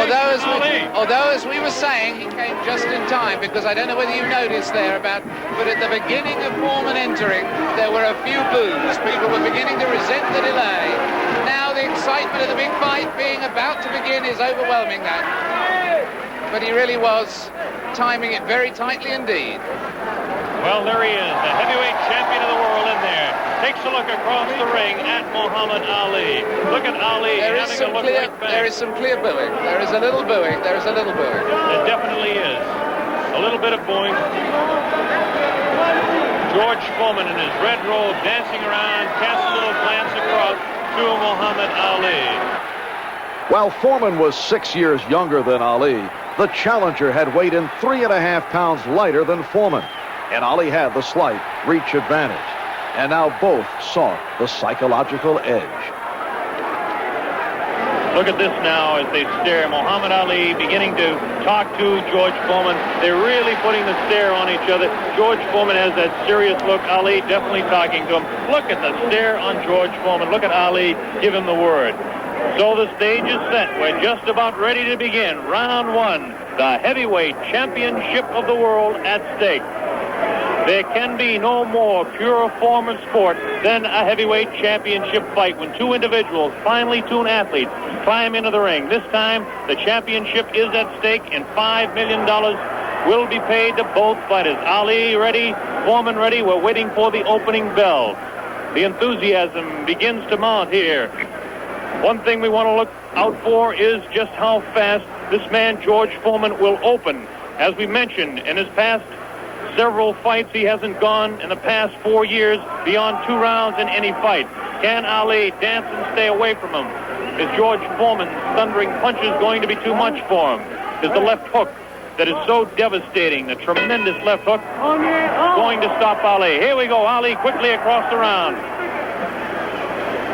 Although, as we were saying, he came just in time, because I don't know whether you noticed there but at the beginning of Foreman entering, there were a few boos. People were beginning to resent the delay. Now the excitement of the big fight being about to begin is overwhelming that. But he really was timing it very tightly indeed. Well, there he is, the heavyweight champion of the world in there. Takes a look across the ring at Muhammad Ali. Look at Ali having a look right back. There is some clear booing. There is a little booing. There is a little booing. There definitely is. A little bit of booing. George Foreman in his red robe dancing around, casts a little glance across to Muhammad Ali. While Foreman was 6 years younger than Ali, the challenger had weighed in 3.5 pounds lighter than Foreman, and Ali had the slight reach advantage. And now both sought the psychological edge. Look at this now as they stare. Muhammad Ali beginning to talk to George Foreman. They're really putting the stare on each other. George Foreman has that serious look. Ali definitely talking to him. Look at the stare on George Foreman. Look at Ali give him the word. So the stage is set. We're just about ready to begin. Round one, the heavyweight championship of the world at stake. There can be no more pure form of sport than a heavyweight championship fight when two individuals, finely tuned athletes, climb into the ring. This time, the championship is at stake, and $5 million will be paid to both fighters. Ali ready, Foreman ready. We're waiting for the opening bell. The enthusiasm begins to mount here. One thing we want to look out for is just how fast this man, George Foreman, will open. As we mentioned, in his past several fights, he hasn't gone in the past 4 years beyond 2 rounds in any fight. Can Ali dance and stay away from him? Is George Foreman's thundering punches going to be too much for him? Is the left hook that is so devastating, the tremendous left hook, going to stop Ali? Here we go, Ali quickly across the round.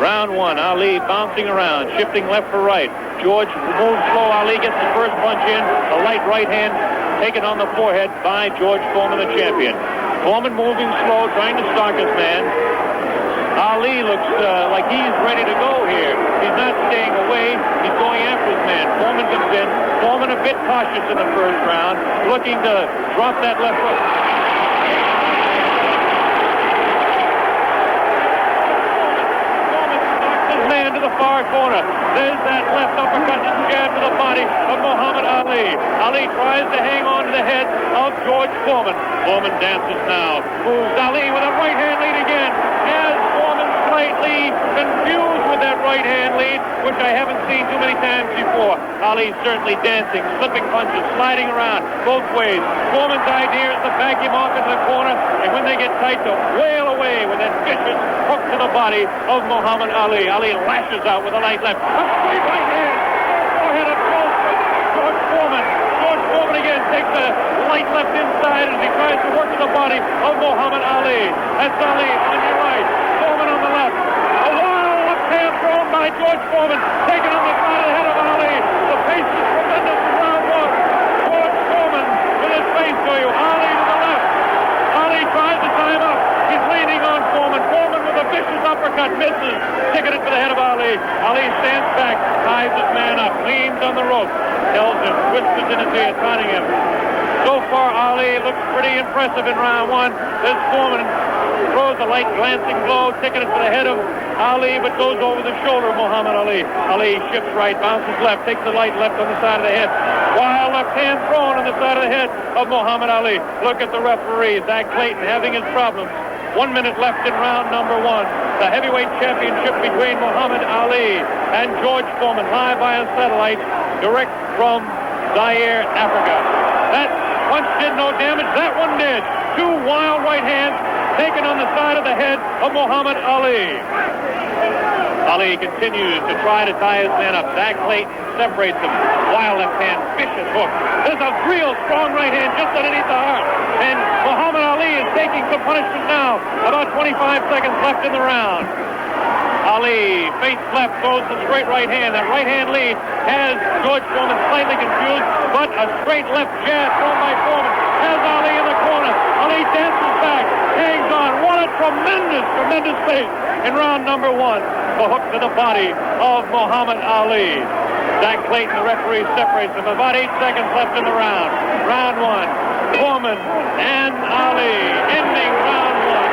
Round one, Ali bouncing around, shifting left for right. George moves slow. Ali gets the first punch in, a light right hand taken on the forehead by George Foreman, the champion. Foreman moving slow, trying to stalk his man. Ali looks like he's ready to go here. He's not staying away. He's going after his man. Foreman comes in. Foreman a bit cautious in the first round, looking to drop that left hook. Man to the far corner. There's that left uppercut and jab to the body of Muhammad Ali. Ali tries to hang on to the head of George Foreman. Foreman dances now. Moves Ali with a right hand lead again. Has Foreman slightly confused with that right hand lead, which I haven't seen too many times before. Ali certainly dancing, slipping punches, sliding around both ways. Foreman's idea is to back him off into the corner, and when they get tight, to wail away with that vicious hook to the body of Muhammad Ali. Ali lashes out with a light left. A straight right hand. Forehead up close. George Foreman. George Foreman again takes a light left inside as he tries to work to the body of Muhammad Ali. That's Ali on your right. Foreman on the left. A wild left hand thrown by George Foreman. Taken on the side of the head of Ali. The pace is tremendous in round one. George Foreman with his face to you. Ali to the left. Ali tries to time up. He's leaning on Foreman. Foreman with a vicious uppercut misses. Ticketed for the head of Ali. Ali stands back, ties his man up, leans on the rope, tells him, whispers in his ear, taunting him. So far, Ali looks pretty impressive in round one. This Foreman throws a light glancing blow, ticketed for the head of Ali, but goes over the shoulder of Muhammad Ali. Ali shifts right, bounces left, takes the light left on the side of the head. Wild left hand thrown on the side of the head of Muhammad Ali. Look at the referee, Zach Clayton, having his problems. 1 minute left in round number one. The heavyweight championship between Muhammad Ali and George Foreman, live via satellite, direct from Zaire, Africa. That punch did no damage. That one did. 2 wild right hands taken on the side of the head of Muhammad Ali. Ali continues to try to tie his man up. Zach Clayton separates him. Wild left hand, vicious hook. There's a real strong right hand just underneath the heart. And Muhammad Ali is taking some punishment now. About 25 seconds left in the round. Ali, face left, throws the straight right hand. That right hand lead has George Foreman slightly confused, but a straight left jab thrown by Foreman has Ali in the corner. Ali dances back, hangs on. What a tremendous, tremendous pace in round number one. The hook to the body of Muhammad Ali. Zach Clayton, the referee, separates them. About 8 seconds left in the round. Round one. Foreman and Ali ending round one.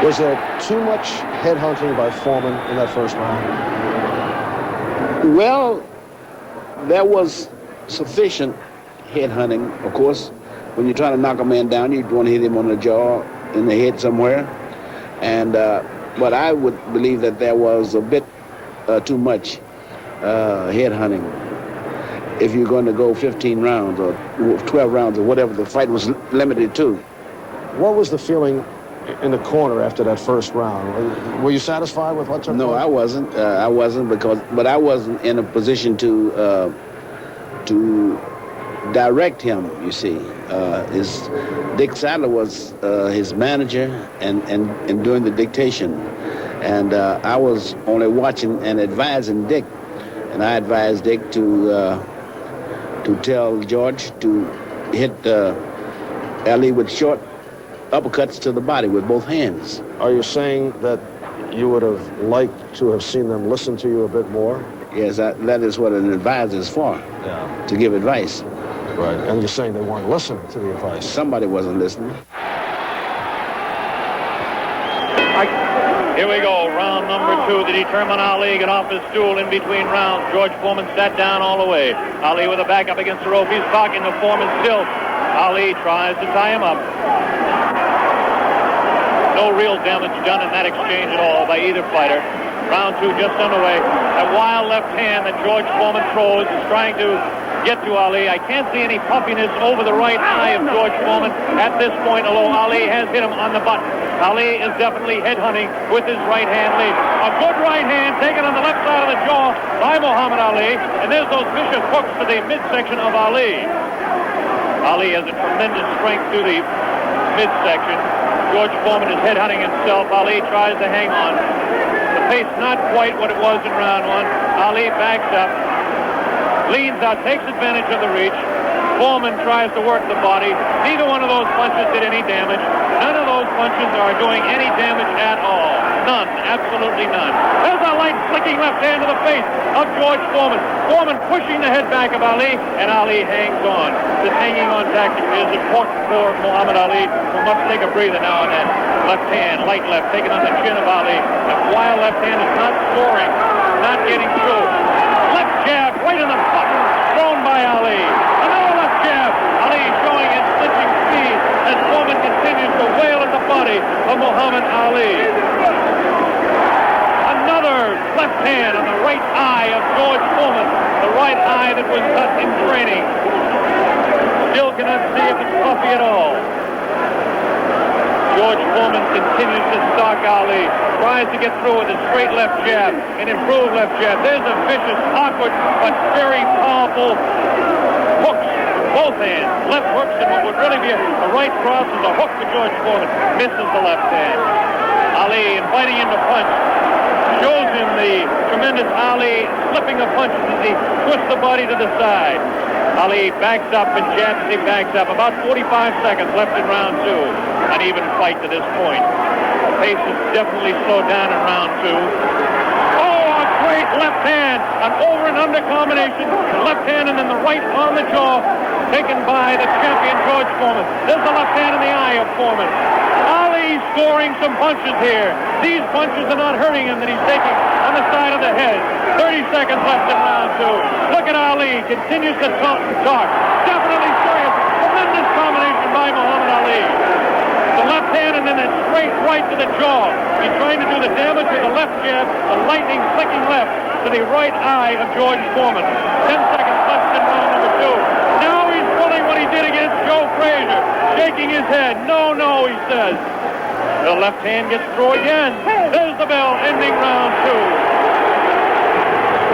Was there too much headhunting by Foreman in that first round? Well, there was sufficient headhunting, of course. When you're trying to knock a man down, you want to hit him on the jaw, in the head somewhere. And but I would believe that there was a bit too much headhunting. If you're going to go 15 rounds or 12 rounds or whatever the fight was limited to. What was the feeling in the corner after that first round? Were you satisfied with what took place? No, I wasn't. I wasn't but I wasn't in a position to direct him. You see, Dick Sadler was his manager and doing the dictation, and I was only watching and advising Dick, and I advised Dick to tell George to hit Ali with short uppercuts to the body with both hands. Are you saying that you would have liked to have seen them listen to you a bit more? Yes, that is what an advisor is for, to give advice. Right, and you're saying they weren't listening to the advice. Somebody wasn't listening. Here we go, round number two. The determined Ali get off his stool in between rounds. George Foreman sat down all the way. Ali with a back up against the rope. He's talking to Foreman still. Ali tries to tie him up. No real damage done in that exchange at all by either fighter. Round two just underway. That wild left hand that George Foreman throws is trying to get to Ali. I can't see any puffiness over the right eye of George Foreman at this point, although Ali has hit him on the button. Ali is definitely headhunting with his right hand lead. A good right hand taken on the left side of the jaw by Muhammad Ali, and there's those vicious hooks to the midsection of Ali. Ali has a tremendous strength through the midsection. George Foreman is headhunting himself. Ali tries to hang on. The pace not quite what it was in round one. Ali backs up, leans out, takes advantage of the reach. Foreman tries to work the body. Neither one of those punches did any damage. None of those punches are doing any damage at all. None, absolutely none. There's a light flicking left hand to the face of George Foreman. Foreman pushing the head back of Ali, and Ali hangs on. This hanging on tactic is important for Muhammad Ali, who must take a breather now and then. Left hand, light left, taken on the chin of Ali. That wild left hand is not scoring, not getting through. Left jab right in the button, thrown by Ali. Another left jab. Ali showing his clinching speed as Foreman continues to wail at the body of Muhammad Ali. Another left hand on the right eye of George Foreman, the right eye that was cut in training. Still cannot see if it's puffy at all. George Foreman continues to stalk Ali, tries to get through with a straight left jab, an improved left jab. There's a vicious, awkward, but very powerful hooks with both hands. Left hooks and what would really be a right cross is a hook for George Foreman. Misses the left hand. Ali inviting him to punch. Shows him the tremendous Ali slipping of punches as he twists the body to the side. Ali backs up and jabs as he backs up. About 45 seconds left in round two. An even fight to this point. The pace is definitely slowed down in round two. Oh, a great left hand. An over and under combination. Left hand and then the right on the jaw. Taken by the champion George Foreman. There's the left hand in the eye of Foreman. Ali scoring some punches here. These punches are not hurting him that he's taking on the side of the head. 30 seconds left in round two. Look at Ali. Continues to talk. Definitely serious. Tremendous combination by Muhammad Ali. The left hand and then a straight right to the jaw. He's trying to do the damage with the left jab, the lightning flicking left to the right eye of George Foreman. 10 seconds left in round number two. Now he's pulling what he did against Joe Frazier, shaking his head. No, he says. The left hand gets through again. There's the bell, ending round two.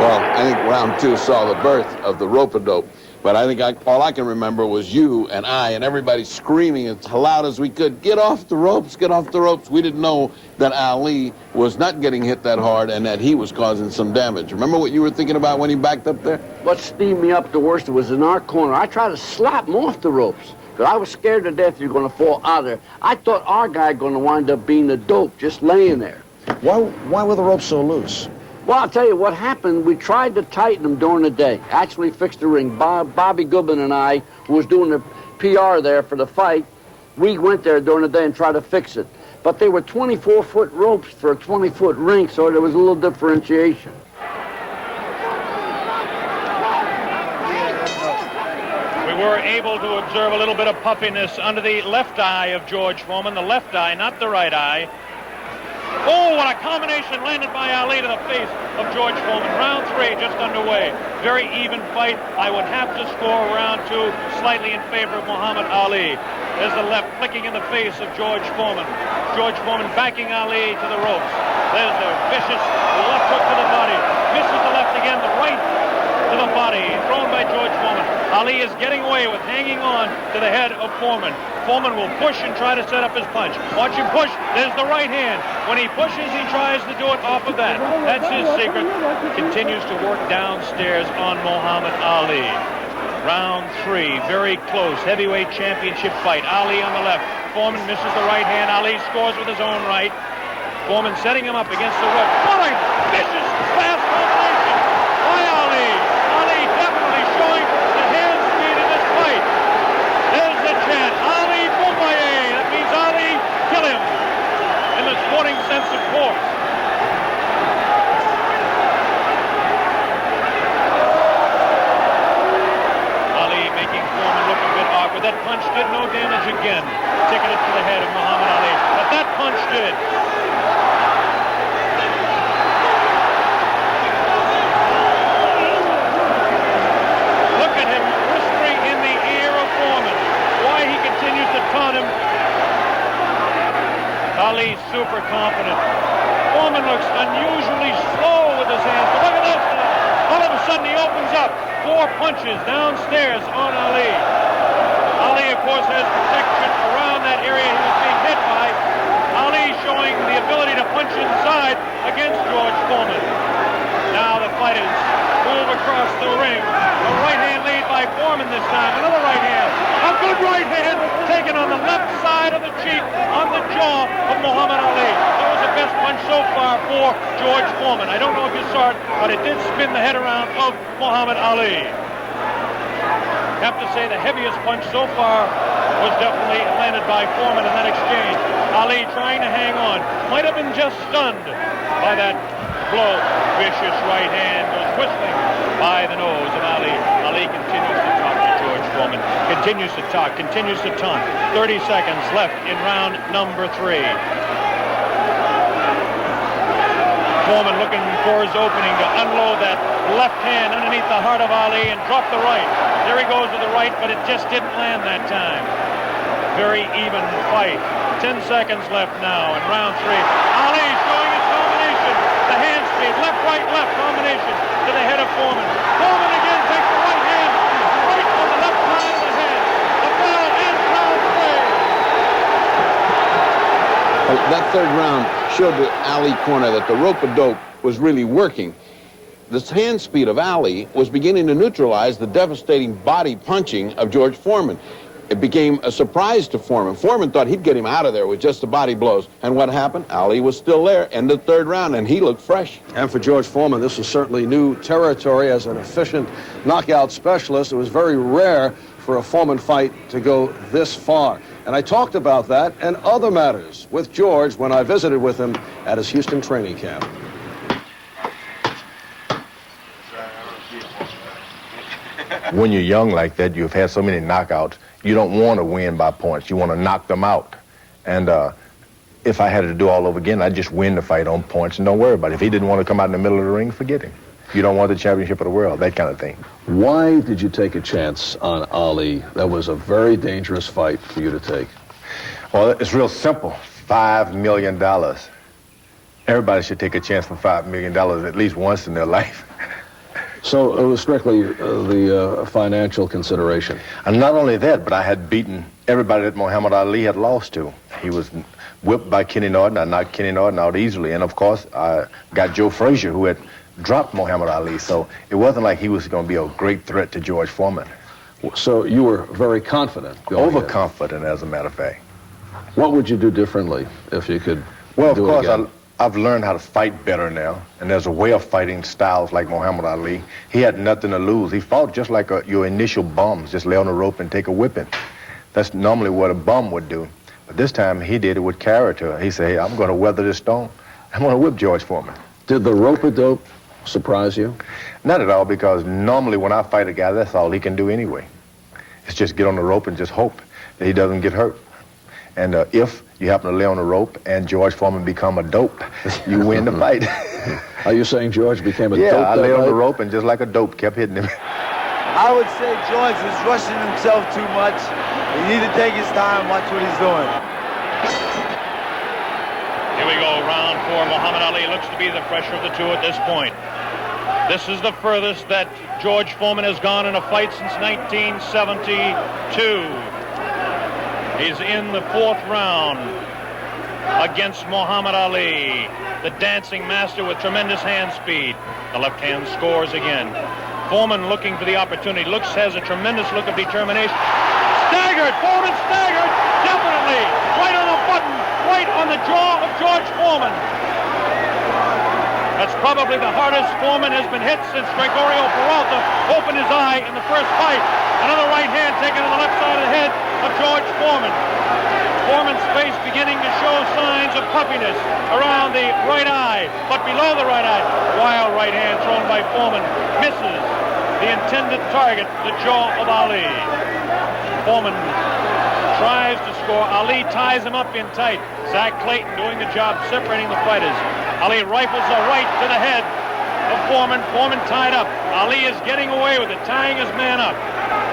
Well, I think round two saw the birth of the rope-a-dope. But I think all I can remember was you and I and everybody screaming as loud as we could, get off the ropes, get off the ropes. We didn't know that Ali was not getting hit that hard and that he was causing some damage. Remember what you were thinking about when he backed up there? What steamed me up the worst was in our corner. I tried to slap him off the ropes. Because I was scared to death you're going to fall out of there. I thought our guy going to wind up being the dope, just laying there. Why were the ropes so loose? Well, I'll tell you what happened. We tried to tighten them during the day. Actually fixed the ring. Bobby Goodman and I, who was doing the PR there for the fight, we went there during the day and tried to fix it. But they were 24-foot ropes for a 20-foot ring, so there was a little differentiation. We were able to observe a little bit of puffiness under the left eye of George Foreman, the left eye, not the right eye. Oh, what a combination landed by Ali to the face of George Foreman. Round 3 just underway. Very even fight. I would have to score round 2 slightly in favor of Muhammad Ali. There's the left flicking in the face of George Foreman. George Foreman backing Ali to the ropes. There's the vicious left hook to the body. Misses the left again, the right to the body. Thrown by George Foreman. Ali is getting away with hanging on to the head of Foreman. Foreman will push and try to set up his punch. Watch him push. There's the right hand. When he pushes, he tries to do it off of that. That's his secret. Continues to work downstairs on Muhammad Ali. Round 3, very close. Heavyweight championship fight. Ali on the left. Foreman misses the right hand. Ali scores with his own right. Foreman setting him up against the rope. What a vicious, fast combination by Ali. Ali definitely showing the hand speed in this fight. There's the chant. Ali Bumbaye. That means Ali, kill him. In the sporting sense, of course. Ali making Foreman look a bit awkward. That punch did no damage again. Taking it to the head of Muhammad Ali. But that punch did. Look at him whispering in the ear of Foreman. Why he continues to taunt him. Ali super confident. Foreman looks unusually slow with his hands. But look at this. All of a sudden he opens up. 4 punches downstairs on Ali. Ali, of course, has protection around that area he was being hit by. Ali showing the ability to punch inside against George Foreman. Now the fighters move across the ring. A right hand lead by Foreman this time. Another right hand. A good right hand taken on the left side of the cheek, on the jaw of Muhammad Ali. That was the best punch so far for George Foreman. I don't know if you saw it, but it did spin the head around of Muhammad Ali. Have to say the heaviest punch so far was definitely landed by Foreman in that exchange. Ali trying to hang on. Might have been just stunned by that blow. Vicious right hand goes whistling by the nose of Ali. Ali continues to talk to George Foreman. Continues to talk, continues to taunt. 30 seconds left in round number 3. Foreman looking for his opening to unload that left hand underneath the heart of Ali and drop the right. There he goes with the right, but it just didn't land that time. Very even fight. 10 seconds left now in round 3. Ali showing his combination. The hand speed, left, right, left combination to the head of Foreman. Foreman again takes the right hand, right on the left side of the head. The bell ends round 3. Well, that third round showed the Ali corner that the rope-a-dope was really working. The hand speed of Ali was beginning to neutralize the devastating body punching of George Foreman. It became a surprise to Foreman. Foreman thought he'd get him out of there with just the body blows. And what happened? Ali was still there in the third round, and he looked fresh. And for George Foreman, this was certainly new territory as an efficient knockout specialist. It was very rare for a Foreman fight to go this far. And I talked about that and other matters with George when I visited with him at his Houston training camp. When you're young like that, you've had so many knockouts, you don't want to win by points. You want to knock them out. And if I had to do all over again, I'd just win the fight on points and don't worry about it. If he didn't want to come out in the middle of the ring, forget him. You don't want the championship of the world, that kind of thing. Why did you take a chance on Ali? That was a very dangerous fight for you to take. Well, it's real simple. $5 million. Everybody should take a chance for $5 million at least once in their life. So it was strictly the financial consideration. And not only that, but I had beaten everybody that Muhammad Ali had lost to. He was whipped by Kenny Norton. I knocked Kenny Norton out easily. And, of course, I got Joe Frazier, who had dropped Muhammad Ali. So it wasn't like he was going to be a great threat to George Foreman. So you were very confident going in. Overconfident, as a matter of fact. What would you do differently if you could Well, of do it course, again? I've learned how to fight better now, and there's a way of fighting styles like Muhammad Ali. He had nothing to lose. He fought just like your initial bums, just lay on the rope and take a whipping. That's normally what a bum would do. But this time, he did it with character. He said, hey, I'm going to weather this storm. I'm going to whip George Foreman. Did the rope-a-dope surprise you? Not at all, because normally when I fight a guy, that's all he can do anyway. It's just get on the rope and just hope that he doesn't get hurt. And if you happen to lay on the rope and George Foreman become a dope, you win the fight. Are you saying George became a dope? Yeah, I lay on the night? rope and just like a dope kept hitting him. I would say George was rushing himself too much. He needed to take his time and watch what he's doing. Here we go, round 4. Muhammad Ali looks to be the fresher of the two at this point. This is the furthest that George Foreman has gone in a fight since 1972. He's in the 4th round against Muhammad Ali, the dancing master with tremendous hand speed. The left hand scores again. Foreman looking for the opportunity. Has a tremendous look of determination. Staggered! Foreman staggered! Definitely! Right on the button! Right on the jaw of George Foreman. That's probably the hardest Foreman has been hit since Gregorio Peralta opened his eye in the first fight. Another right hand taken on the left side of the head of George Foreman. Foreman's face beginning to show signs of puffiness around the right eye, but below the right eye. Wild right hand thrown by Foreman misses the intended target, the jaw of Ali. Foreman tries to score. Ali ties him up in tight. Zach Clayton doing the job separating the fighters. Ali rifles a right to the head of Foreman. Foreman tied up. Ali is getting away with it, tying his man up.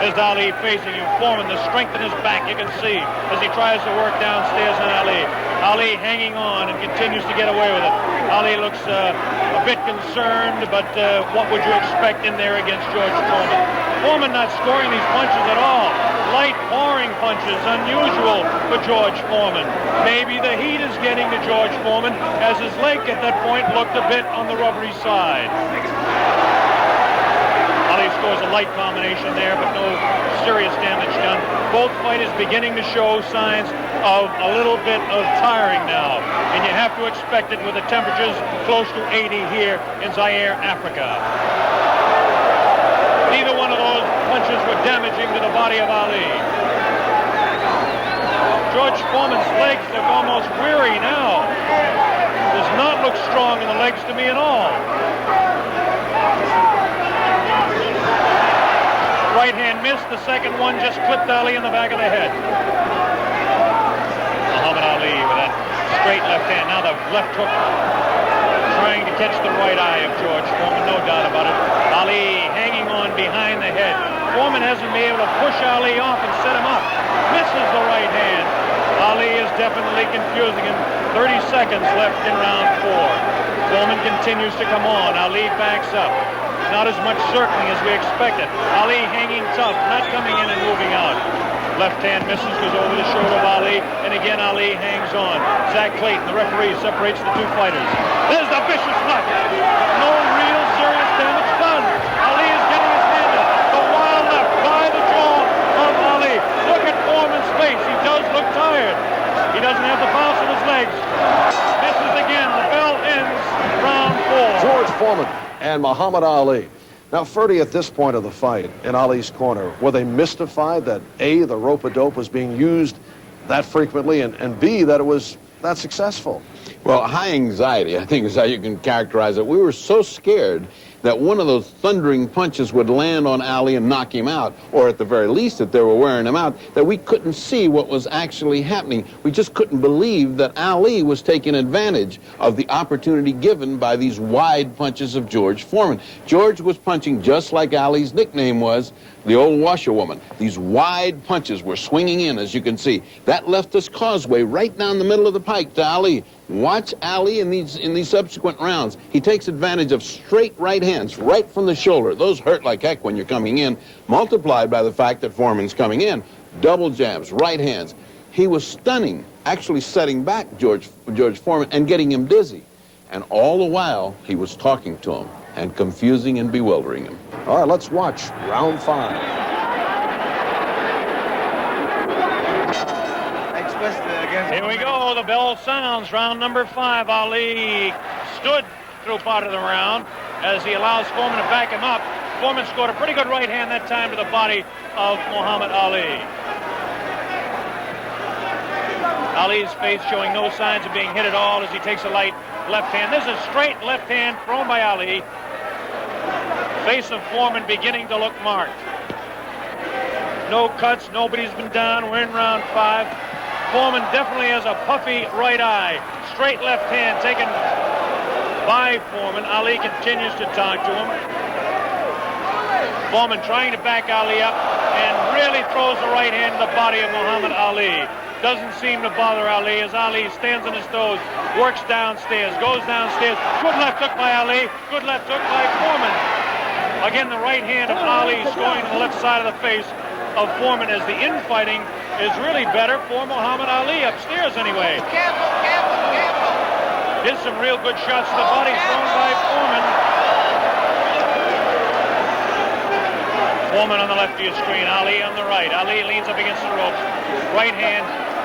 There's Ali facing him. Foreman, the strength in his back, you can see as he tries to work downstairs on Ali. Ali hanging on and continues to get away with it. Ali looks a bit concerned, but what would you expect in there against George Foreman? Foreman not scoring these punches at all. Light pouring punches, unusual for George Foreman. Maybe the heat is getting to George Foreman, as his leg at that point looked a bit on the rubbery side. Ali scores a light combination there, but no serious damage done. Both fighters beginning to show signs of a little bit of tiring now, and you have to expect it with the temperatures close to 80 here in Zaire, Africa. Neither one of those punches were damaging to the body of Ali. George Foreman's legs look almost weary now. Does not look strong in the legs to me at all. Right hand missed. The second one just clipped Ali in the back of the head. Muhammad Ali with that straight left hand. Now the left hook trying to catch the right eye of George Foreman, no doubt about it. Ali hanging on behind the head. Foreman hasn't been able to push Ali off and set him up. Misses the right hand. Ali is definitely confusing him. 30 seconds left in round 4. Foreman continues to come on. Ali backs up. Not as much circling as we expected. Ali hanging tough, not coming in and moving out. Left hand misses, goes over the shoulder of Ali, and again Ali hangs on. Zach Clayton, the referee, separates the two fighters. There's the vicious left. No real serious damage done. Ali is getting his hand up. The wild left by the jaw of Ali. Look at Foreman's face. He does look tired. He doesn't have the bounce in his legs. Misses again. The bell ends round 4. George Foreman and Muhammad Ali. Now, Ferdy, at this point of the fight, in Ali's corner, were they mystified that A, the rope-a-dope was being used that frequently, and B, that it was that successful? Well, high anxiety, I think is how you can characterize it. We were so scared that one of those thundering punches would land on Ali and knock him out, or at the very least that they were wearing him out, that we couldn't see what was actually happening. We just couldn't believe that Ali was taking advantage of the opportunity given by these wide punches of George Foreman. George was punching just like Ali's nickname was, the old washerwoman. These wide punches were swinging in, as you can see. That left us causeway right down the middle of the pike to Ali. Watch Ali in these subsequent rounds. He takes advantage of straight right hands right from the shoulder. Those hurt like heck when you're coming in, multiplied by the fact that Foreman's coming in. Double jabs, right hands. He was stunning, actually setting back George Foreman and getting him dizzy. And all the while, he was talking to him and confusing and bewildering him. All right, let's watch round 5. Here we go. The bell sounds. Round number 5. Ali stood through part of the round as he allows Foreman to back him up. Foreman scored a pretty good right hand that time to the body of Muhammad Ali. Ali's face showing no signs of being hit at all as he takes a light left hand. This is a straight left hand thrown by Ali. Face of Foreman beginning to look marked. No cuts, nobody's been down. We're in round 5. Foreman definitely has a puffy right eye. Straight left hand taken by Foreman. Ali continues to talk to him. Foreman trying to back Ali up and really throws the right hand in the body of Muhammad Ali. Doesn't seem to bother Ali as Ali stands on his toes, works downstairs, goes downstairs. Good left hook by Ali, good left hook by Foreman. Again, the right hand of Ali is going to the left side of the face of Foreman as the infighting is really better for Muhammad Ali, upstairs anyway. Careful, careful, careful. Did some real good shots to the body thrown by Foreman. Foreman on the left of your screen, Ali on the right. Ali leans up against the ropes. Right hand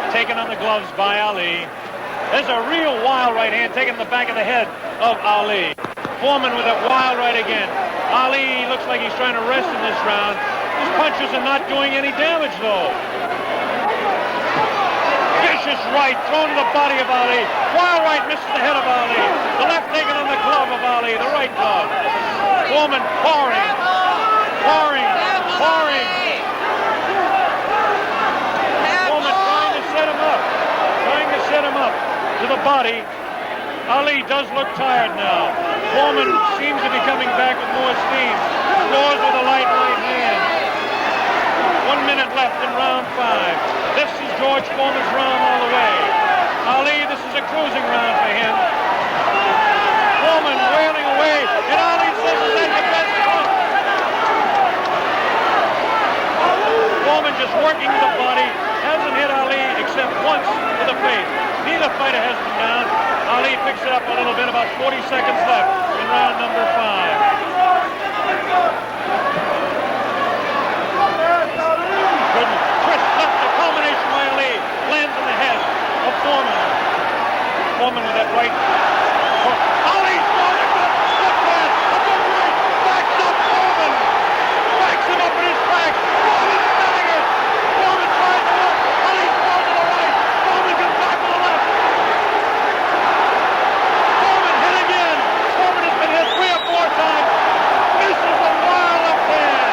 taken on the gloves by Ali. There's a real wild right hand taken in the back of the head of Ali. Foreman with a wild right again. Ali looks like he's trying to rest in this round. His punches are not doing any damage, though. Vicious right thrown to the body of Ali. Wild right misses the head of Ali. The left taken on the glove of Ali, the right glove. Foreman pouring. Foreman trying to set him up to the body. Ali does look tired now. Foreman seems to be coming back with more steam. Scores with a light right hand. 1 minute left in round 5. This is George Foreman's round all the way. Ali, this is a cruising round for him. Foreman wailing away, and Ali says, "Is that your best one?" Foreman just working the body, hasn't hit Ali except once to the face. Neither fighter has been down. Ali picks it up a little bit, about 40 seconds left in round number 5. Good twist left, the culmination by Ali, lands in the head of Foreman. Foreman with that right. Ali throwing a good left hand, a good right, backs up Foreman. Backs him up in his back. Foreman setting it. Foreman tries to look. Ali's thrown to the right. Foreman comes back to the left. Foreman hit again. Foreman has been hit 3 or 4 times. Misses a wild left hand.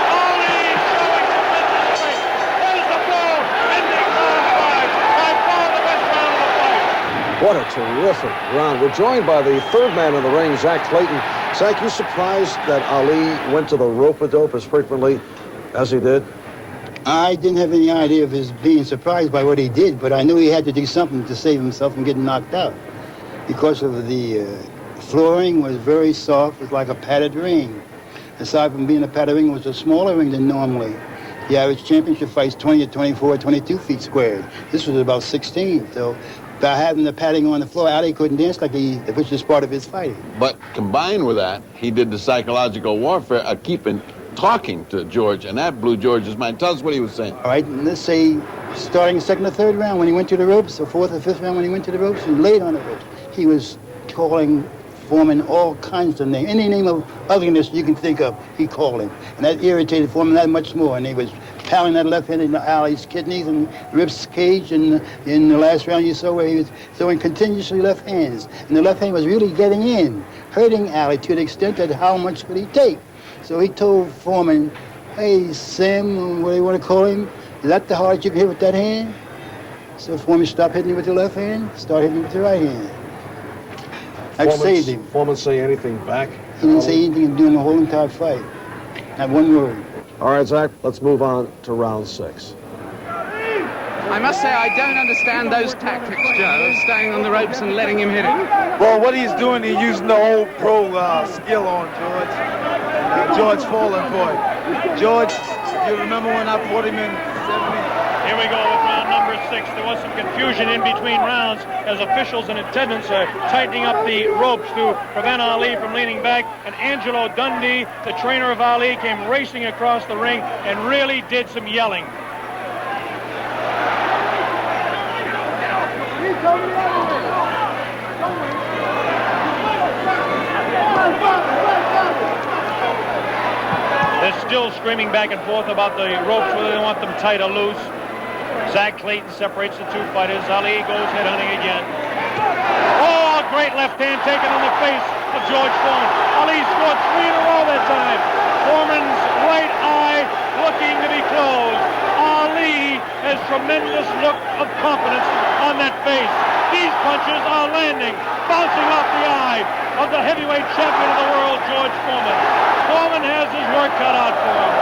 Ali showing tremendous strength. There's the blow. Ending round 5. By far the best round of the fight. What a terrific round. We're joined by the third man in the ring, Zach Clayton. Zach, you surprised that Ali went to the rope-a-dope as frequently as he did? I didn't have any idea of his being surprised by what he did, but I knew he had to do something to save himself from getting knocked out because of the flooring was very soft. It was like a padded ring. Aside from being a padded ring, it was a smaller ring than normally. The average championship fights 20 to 24, 22 feet squared. This was about 16, so by having the padding on the floor, Ali couldn't dance like which is part of his fighting. But combined with that, he did the psychological warfare of keeping talking to George, and that blew George's mind. Tell us what he was saying. All right, let's say starting second or third round when he went to the ropes, or fourth or fifth round when he went to the ropes, and laid on the ropes. He was calling Foreman all kinds of names. Any name of ugliness you can think of, he called him. And that irritated Foreman that much more, and he was pounding that left hand in Ali's kidneys and ribs cage, and in the last round you saw where he was throwing continuously left hands. And the left hand was really getting in, hurting Ali to the extent that how much could he take? So he told Foreman, "Hey, Sam, what do you want to call him? Is that the hardest you can hit with that hand?" So Foreman stopped hitting him with the left hand, started hitting him with the right hand. That saved him. Foreman say anything back? He didn't say anything during the whole entire fight. Not one word. All right, Zach, let's move on to round 6. I must say I don't understand those tactics, Joe, of staying on the ropes and letting him hit it. Well, what he's doing, he's using the old pro skill on George. George falling for it. George, you remember when I fought him in 70? Here we go with round number 6. There was some confusion in between rounds as officials in attendance are tightening up the ropes to prevent Ali from leaning back. And Angelo Dundee, the trainer of Ali, came racing across the ring and really did some yelling. They're still screaming back and forth about the ropes, whether they want them tight or loose. Zach Clayton separates the two fighters. Ali goes headhunting again. Oh, a great left hand taken on the face of George Foreman. Ali scored 3 in a row that time. Foreman's right eye looking to be closed. Ali has tremendous look of confidence on that face. These punches are landing, bouncing off the eye of the heavyweight champion of the world, George Foreman. Foreman has his work cut out for him.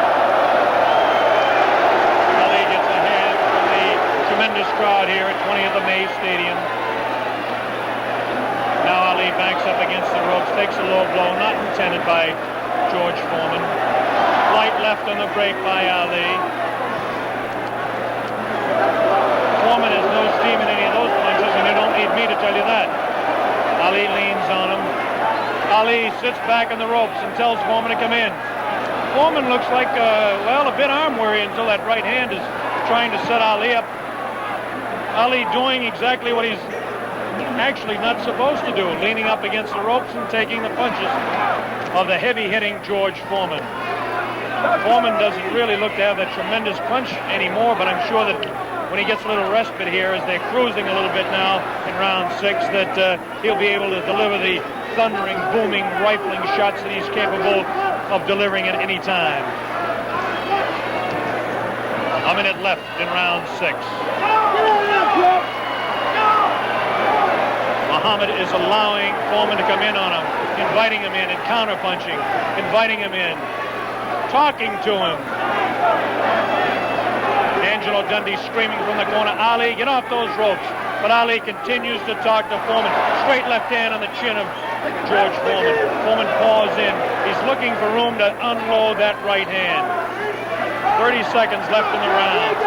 Ali gets a hand from the tremendous crowd here at 20th of May Stadium. Now Ali backs up against the ropes, takes a low blow, not intended by George Foreman. Light left on the break by Ali. Foreman has no steam in any of those punches, and you don't need me to tell you that. Ali leans on him. Ali sits back on the ropes and tells Foreman to come in. Foreman looks like, a bit arm weary until that right hand is trying to set Ali up. Ali doing exactly what he's actually not supposed to do, leaning up against the ropes and taking the punches of the heavy-hitting George Foreman. Foreman doesn't really look to have that tremendous punch anymore, but I'm sure that when he gets a little respite here, as they're cruising a little bit now in round 6, that he'll be able to deliver the thundering, booming, rifling shots that he's capable of delivering at any time. A minute left in round 6. Muhammad is allowing Foreman to come in on him, inviting him in and counter-punching, inviting him in, talking to him. Angelo Dundee screaming from the corner, Ali, get off those ropes. But Ali continues to talk to Foreman. Straight left hand on the chin of George Foreman. Foreman paws in. He's looking for room to unload that right hand. 30 seconds left in the round.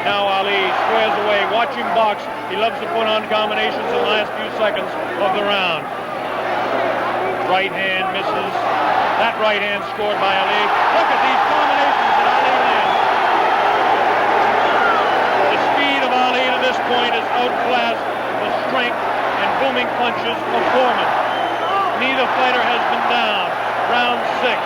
Now Ali squares away, watching box. He loves to put on combinations in the last few seconds of the round. Right hand misses. That right hand scored by Ali. Look at these combinations that Ali lands. The speed of Ali to this point has outclassed the strength and booming punches of Foreman. Neither fighter has been down. Round 6.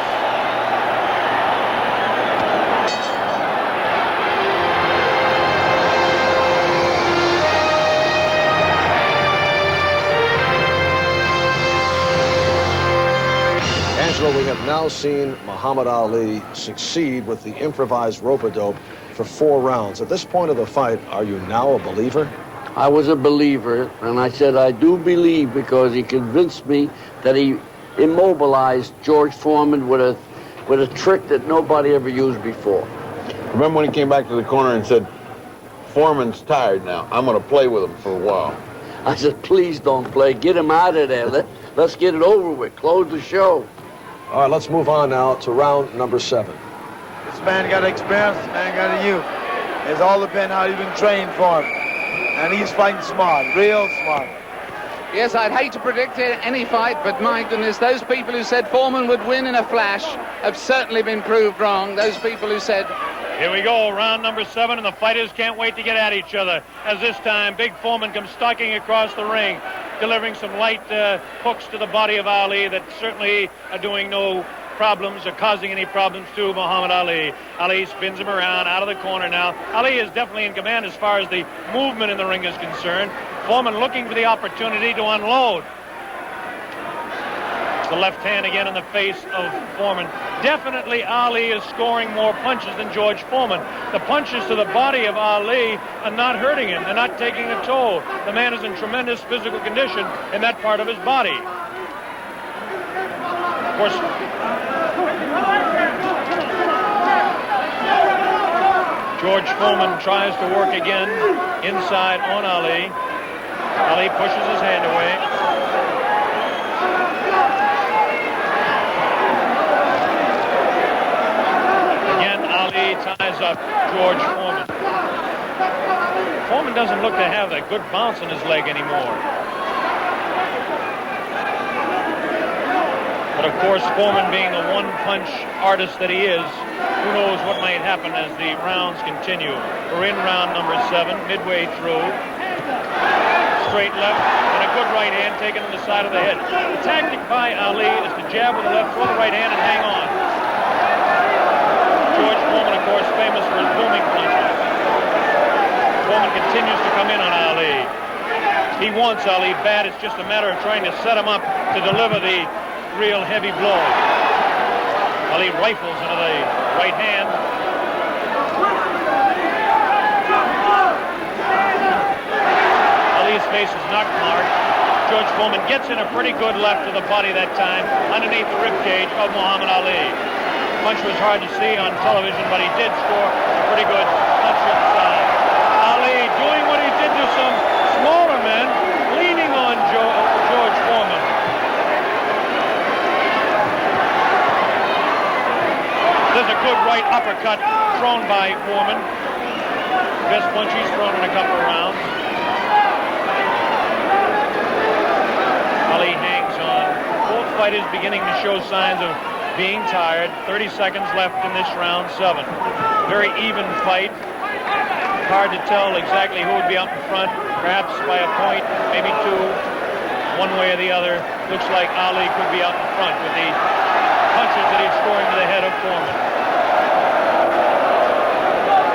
Angelo, we have now seen Muhammad Ali succeed with the improvised rope-a-dope for 4 rounds. At this point of the fight, are you now a believer? I was a believer, and I said I do believe because he convinced me that he immobilized George Foreman with a trick that nobody ever used before. Remember when he came back to the corner and said, Foreman's tired now. I'm going to play with him for a while. I said, please don't play. Get him out of there. Let's get it over with. Close the show. All right, let's move on now to round number 7. This man got experience, this man got a youth. It's all depends how you've been trained for him. And he's fighting smart, real smart. Yes, I'd hate to predict any fight, but my goodness, those people who said Foreman would win in a flash have certainly been proved wrong. Those people who said... Here we go, round number 7, and the fighters can't wait to get at each other. As this time, Big Foreman comes stalking across the ring, delivering some light hooks to the body of Ali that certainly are doing no problems or causing any problems to Muhammad Ali. Ali spins him around out of the corner now. Ali is definitely in command as far as the movement in the ring is concerned. Foreman looking for the opportunity to unload. The left hand again in the face of Foreman. Definitely Ali is scoring more punches than George Foreman. The punches to the body of Ali are not hurting him. They're not taking a toll. The man is in tremendous physical condition in that part of his body. Of course, George Foreman tries to work again inside on Ali. Ali pushes his hand away. Ties up George Foreman. Foreman doesn't look to have that good bounce in his leg anymore. But of course, Foreman being the one-punch artist that he is, who knows what might happen as the rounds continue. We're in round number 7, midway through. straight left, and a good right hand taken on the side of the head. The tactic by Ali is to jab with the left, throw the right hand, and hang on. George Foreman, of course, famous for his booming punches. Foreman continues to come in on Ali. He wants Ali bad. It's just a matter of trying to set him up to deliver the real heavy blow. Ali rifles into the right hand. Ali's face is knocked hard. George Foreman gets in a pretty good left to the body that time, underneath the rib cage of Muhammad Ali. The punch was hard to see on television, but he did score a pretty good punch inside. Ali doing what he did to some smaller men, leaning on George Foreman. There's a good right uppercut thrown by Foreman. Best punch he's thrown in a couple of rounds. Ali hangs on. Both fighters beginning to show signs of being tired. 30 seconds left in this round 7. Very even fight. Hard to tell exactly who would be up in front. Perhaps by a point, maybe 2. One way or the other. Looks like Ali could be out in front with the punches that he's scoring to the head of Foreman.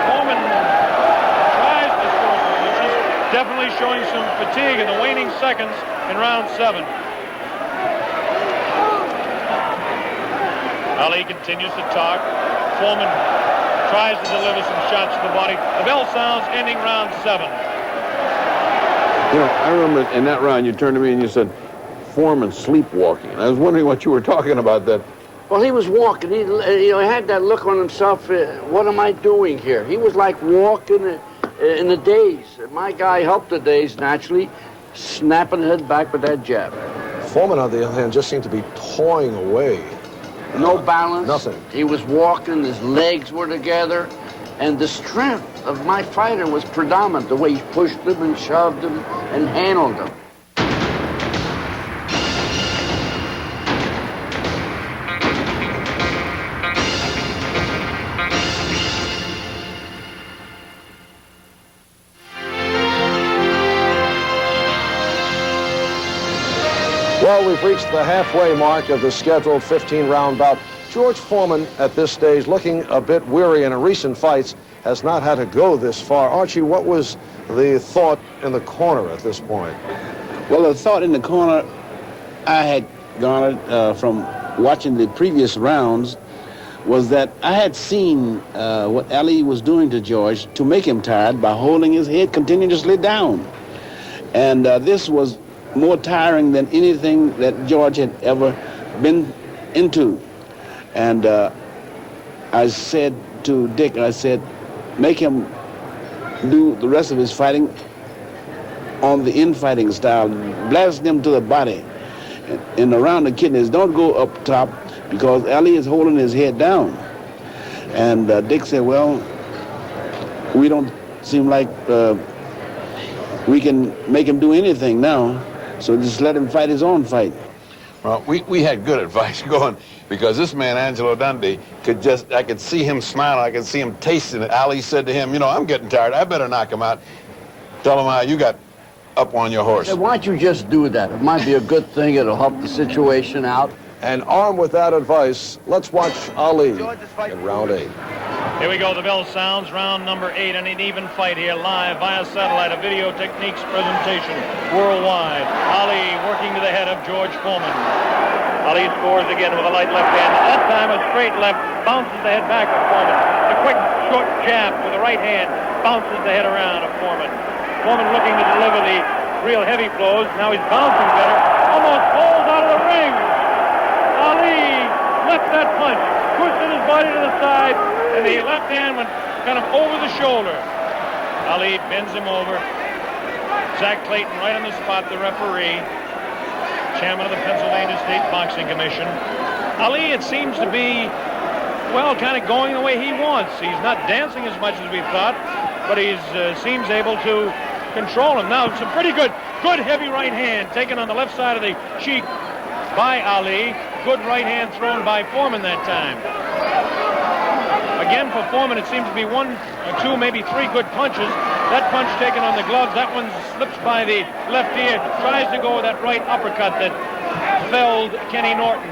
Foreman tries to score some punches. Definitely showing some fatigue in the waning seconds in round 7. Ali continues to talk. Foreman tries to deliver some shots to the body. The bell sounds, ending round 7. You know, I remember in that round you turned to me and you said, Foreman sleepwalking. And I was wondering what you were talking about that. Well, he was walking. He had that look on himself. What am I doing here? He was like walking in a daze. My guy helped the daze, naturally, snapping his head back with that jab. Foreman, on the other hand, just seemed to be toying away. No balance. Nothing. He was walking, his legs were together, and the strength of my fighter was predominant, the way he pushed him and shoved him and handled him. Well, we've reached the halfway mark of the scheduled 15-round bout. George Foreman, at this stage, looking a bit weary, and in recent fights, has not had to go this far. Archie, what was the thought in the corner at this point? Well, the thought in the corner I had garnered from watching the previous rounds was that I had seen what Ali was doing to George to make him tired by holding his head continuously down. And this was more tiring than anything that George had ever been into. And I said to Dick, I said, make him do the rest of his fighting on the infighting style. Blast him to the body and around the kidneys. Don't go up top because Ali is holding his head down. And Dick said, well, we don't seem like we can make him do anything now. So just let him fight his own fight. Well, we had good advice going because this man, Angelo Dundee, I could see him smiling. I could see him tasting it. Ali said to him, you know, I'm getting tired. I better knock him out. Tell him how you got up on your horse. Why don't you just do that? It might be a good thing. It'll help the situation out. And armed with that advice, let's watch Ali in round 8. Here we go, the bell sounds, round number 8, and an even fight here, live via satellite, a Video Techniques presentation worldwide. Ali working to the head of George Foreman. Ali scores again with a light left hand. That time a straight left, bounces the head back of Foreman. A quick, short jab with the right hand, bounces the head around of Foreman. Foreman looking to deliver the real heavy blows. Now he's bouncing better, almost falls out of the ring. Ali left that punch, twisted his body to the side, and the left hand went kind of over the shoulder. Ali bends him over. Zach Clayton right on the spot, the referee, chairman of the Pennsylvania State Boxing Commission. Ali, it seems to be, well, kind of going the way he wants. He's not dancing as much as we thought, but he seems able to control him. Now, some pretty good heavy right hand taken on the left side of the cheek by Ali. Good right hand thrown by Foreman that time. Again, for Foreman, it seems to be 1 or 2, maybe 3 good punches That punch taken on the gloves, that one slips by the left ear, tries to go with that right uppercut that felled Kenny Norton.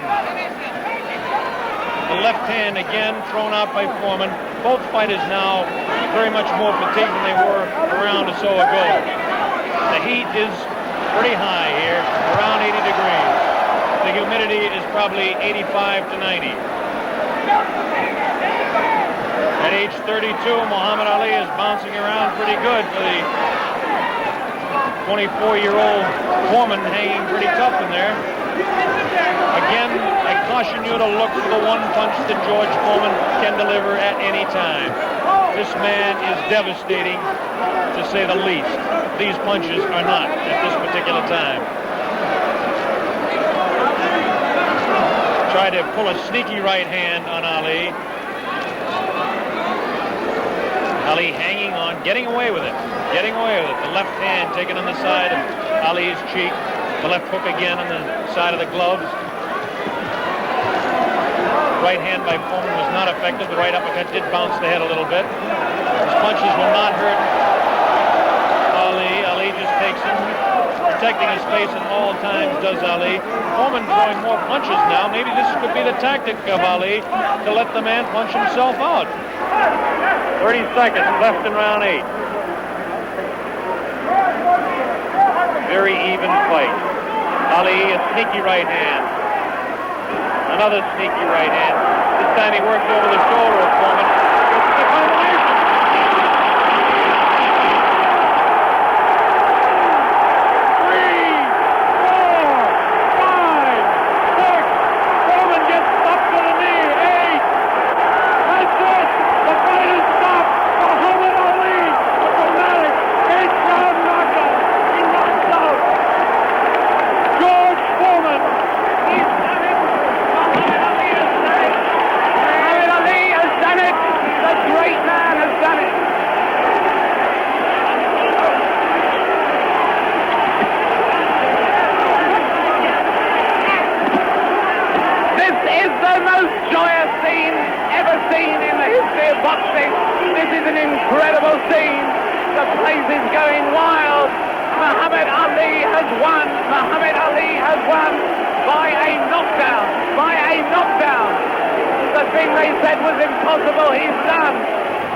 The left hand again thrown out by Foreman. Both fighters now very much more fatigued than they were a round or so ago. The heat is pretty high here, around 80 degrees. The humidity is probably 85 to 90. At age 32, Muhammad Ali is bouncing around pretty good for the 24-year-old Foreman, hanging pretty tough in there. Again, I caution you to look for the one punch that George Foreman can deliver at any time. This man is devastating, to say the least. These punches are not at this particular time. Tried to pull a sneaky right hand on Ali. Ali hanging on, getting away with it. Getting away with it. The left hand taken on the side of Ali's cheek. The left hook again on the side of the gloves. Right hand by Foreman was not effective. The right uppercut did bounce the head a little bit. His punches will not hurt Ali. Ali just takes him, protecting his face at all times, does Ali. Foreman throwing more punches now. Maybe this could be the tactic of Ali to let the man punch himself out. 30 seconds left in round 8. Very even fight. Ali, a sneaky right hand. Another sneaky right hand. This time he worked over the shoulder of Foreman. It's the combination.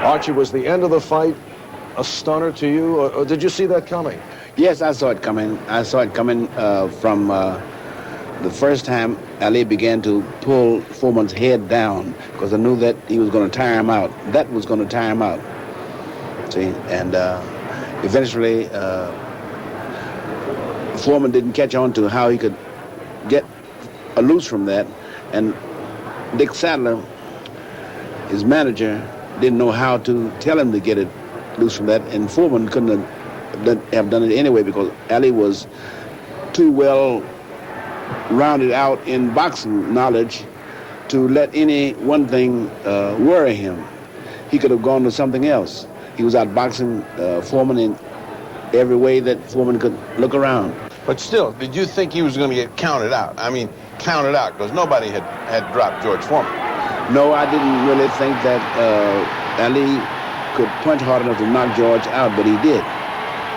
Archie, was the end of the fight a stunner to you, or did you see that coming? Yes, I saw it coming. I saw it coming from the first time Ali began to pull Foreman's head down, because I knew that he was going to tire him out. That was going to tire him out. See, and eventually Foreman didn't catch on to how he could get loose from that, and Dick Sadler, his manager, didn't know how to tell him to get it loose from that, and Foreman couldn't have done it anyway, because Ali was too well rounded out in boxing knowledge to let any one thing worry him. He could have gone to something else. He was out boxing Foreman in every way that Foreman could look around. But still, did you think he was going to get counted out? I mean, counted out, because nobody had dropped George Foreman. No, I didn't really think that Ali could punch hard enough to knock George out, but he did.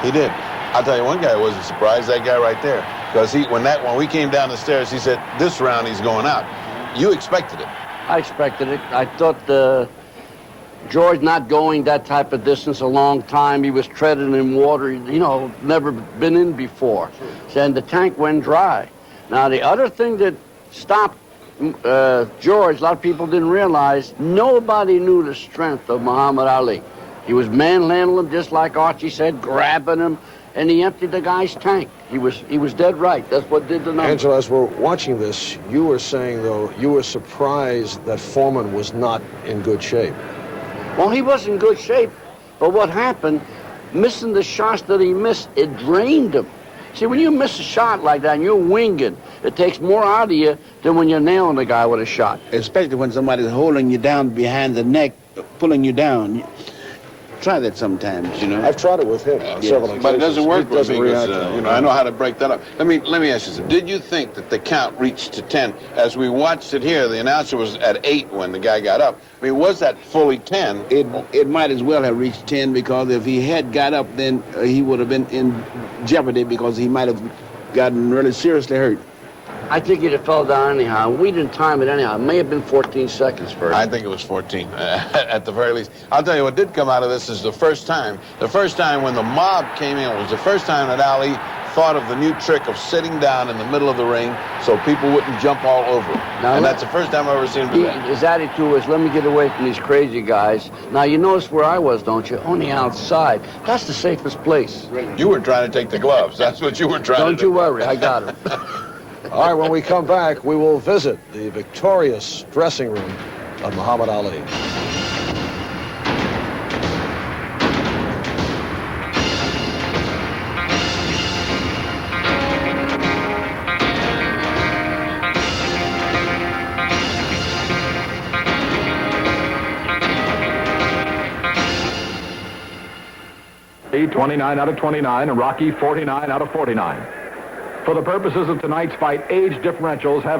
He did. I'll tell you one guy wasn't surprised, that guy right there. Because when we came down the stairs, he said, this round he's going out. You expected it. I expected it. I thought George not going that type of distance a long time. He was treading in water, never been in before. And the tank went dry. Now, the other thing that stopped George, a lot of people didn't realize, nobody knew the strength of Muhammad Ali. He was manhandling him, just like Archie said, grabbing him, and he emptied the guy's tank. He was dead right. That's what did the number. Angela, as we're watching this, you were saying, though, you were surprised that Foreman was not in good shape. Well, he was in good shape, but what happened, missing the shots that he missed, it drained him. See, when you miss a shot like that and you're winging, it takes more out of you than when you're nailing the guy with a shot. Especially when somebody's holding you down behind the neck, pulling you down. try that sometimes, you know. I've tried it with him several times. But it doesn't work He doesn't with me because, react. you know, I know how to break that up. Let me ask you something. Did you think that the count reached to 10? As we watched it here, the announcer was at 8 when the guy got up. I mean, was that fully 10? It might as well have reached 10 because if he had got up, then he would have been in jeopardy because he might have gotten really seriously hurt. I think he'd have fell down anyhow. We didn't time it anyhow. It may have been 14 seconds first. I think it was 14, at the very least. I'll tell you what did come out of this is the first time when the mob came in, was the first time that Ali thought of the new trick of sitting down in the middle of the ring so people wouldn't jump all over him. And that's the first time I've ever seen him do that. His attitude was, let me get away from these crazy guys. Now, you notice where I was, don't you? On the outside. That's the safest place. You were trying to take the gloves. That's what you were trying to do. Don't you worry, I got him. All right, when we come back, we will visit the victorious dressing room of Muhammad Ali. Ali 29 out of 29 and Rocky 49 out of 49. For the purposes of tonight's fight, age differentials have